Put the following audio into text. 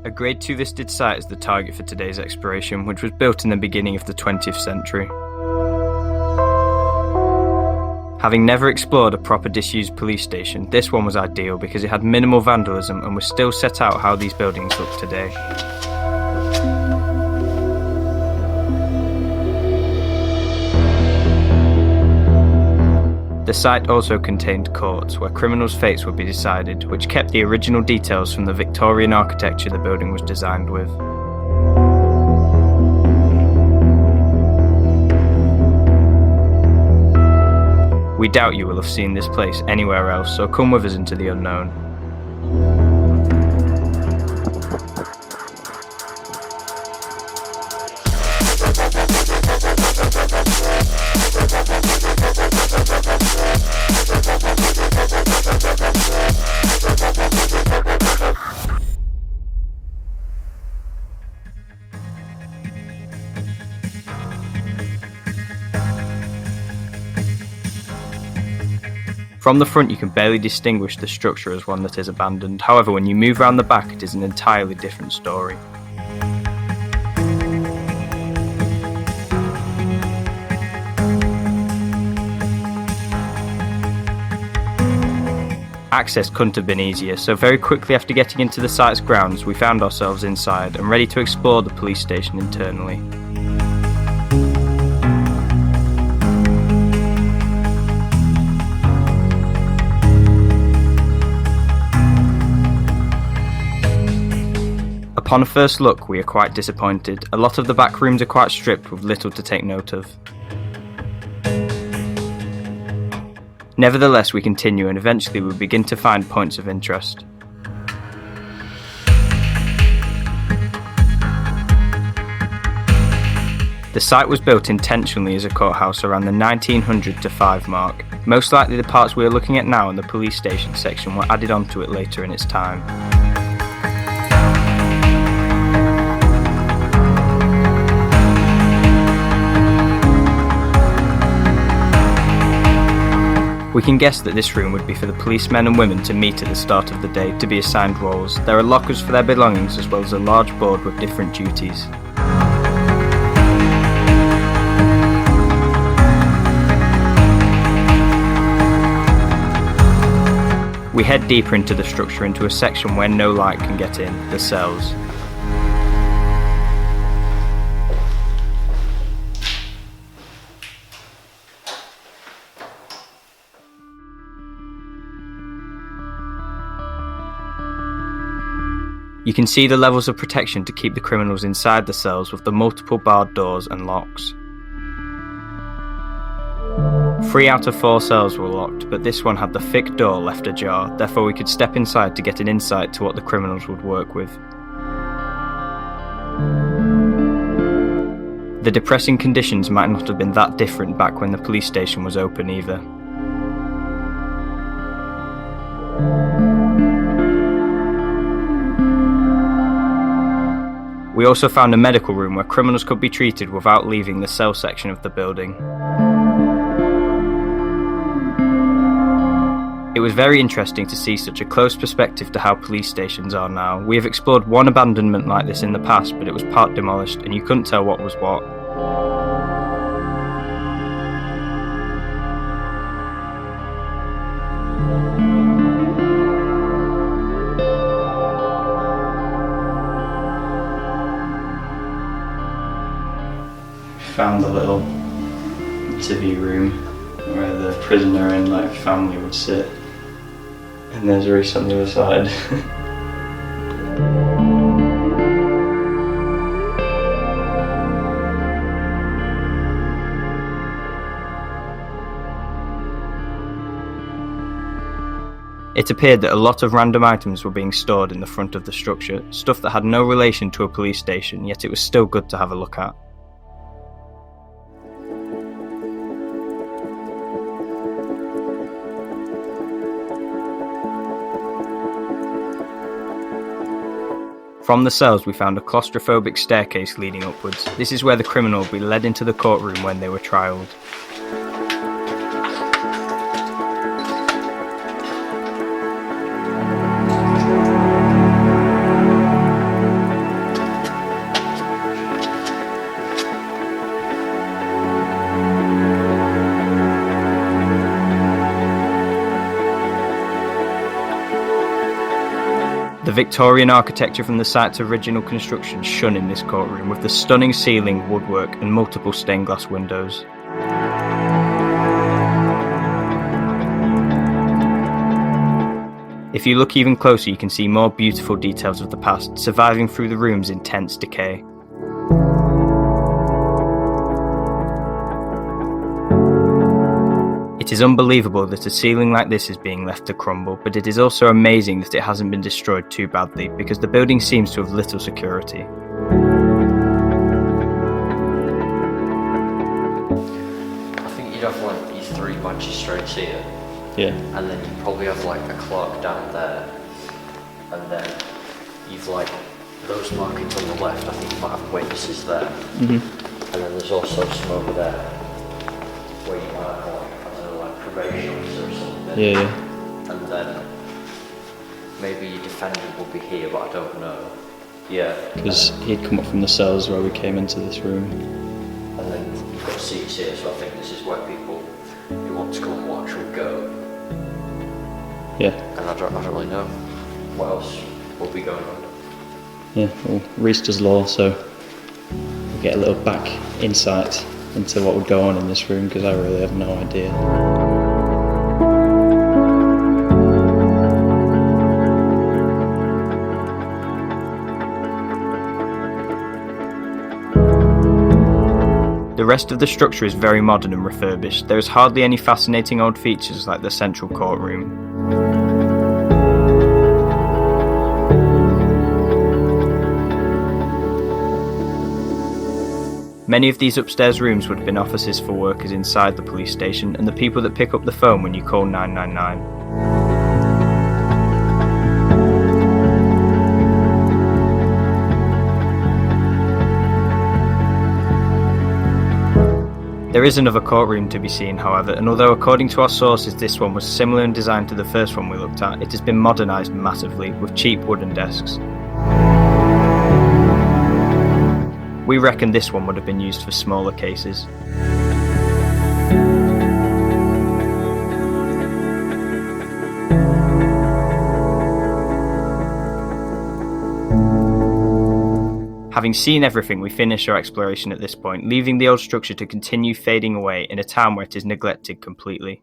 A Grade 2 listed site is the target for today's exploration, which was built in the beginning of the 20th century. Having never explored a proper disused police station, this one was ideal because it had minimal vandalism and was still set out how these buildings look today. The site also contained courts where criminals' fates would be decided, which kept the original details from the Victorian architecture the building was designed with. We doubt you will have seen this place anywhere else, so come with us into the unknown. From the front you can barely distinguish the structure as one that is abandoned, however when you move around the back it is an entirely different story. Access couldn't have been easier, so very quickly after getting into the site's grounds we found ourselves inside and ready to explore the police station internally. Upon a first look, we are quite disappointed. A lot of the back rooms are quite stripped with little to take note of. Nevertheless, we continue and eventually we begin to find points of interest. The site was built intentionally as a courthouse around the 1900 to 5 mark. Most likely the parts we are looking at now in the police station section were added onto it later in its time. We can guess that this room would be for the policemen and women to meet at the start of the day to be assigned roles. There are lockers for their belongings as well as a large board with different duties. We head deeper into the structure into a section where no light can get in, the cells. You can see the levels of protection to keep the criminals inside the cells with the multiple barred doors and locks. 3 out of 4 cells were locked, but this one had the thick door left ajar, therefore we could step inside to get an insight to what the criminals would work with. The depressing conditions might not have been that different back when the police station was open either. We also found a medical room where criminals could be treated without leaving the cell section of the building. It was very interesting to see such a close perspective to how police stations are now. We have explored one abandonment like this in the past, but it was part demolished and you couldn't tell what was what. Found the little interview room where the prisoner and family would sit, and there's Reese on the other side. It appeared that a lot of random items were being stored in the front of the structure, stuff that had no relation to a police station, yet it was still good to have a look at. From the cells we found a claustrophobic staircase leading upwards. This is where the criminal would be led into the courtroom when they were trialled. The Victorian architecture from the site's original construction shone in this courtroom, with the stunning ceiling, woodwork and multiple stained glass windows. If you look even closer, you can see more beautiful details of the past, surviving through the room's intense decay. It is unbelievable that a ceiling like this is being left to crumble, but it is also amazing that it hasn't been destroyed too badly, because the building seems to have little security. I think you'd have like these 3 magistrates here. Yeah. And then you probably have like a clerk down there, and then you've like those markings on the left. I think you might have witnesses there, and then there's also some over there where you might have like, I don't know, like probation officer or something. Yeah. And then maybe your defendant will be here, but I don't know. Yeah. Because he'd come up from the cells where we came into this room. And then you've got seats here, so I think this is where people who want to go and watch will go. Yeah. And I don't really know what else will be going on. Yeah, well, Reese does law, so we'll get a little back insight into what would go on in this room, because I really have no idea. The rest of the structure is very modern and refurbished. There is hardly any fascinating old features like the central courtroom. Many of these upstairs rooms would have been offices for workers inside the police station and the people that pick up the phone when you call 999. There is another courtroom to be seen, however, and although according to our sources this one was similar in design to the first one we looked at, it has been modernised massively, with cheap wooden desks. We reckon this one would have been used for smaller cases. Having seen everything, we finish our exploration at this point, leaving the old structure to continue fading away in a town where it is neglected completely.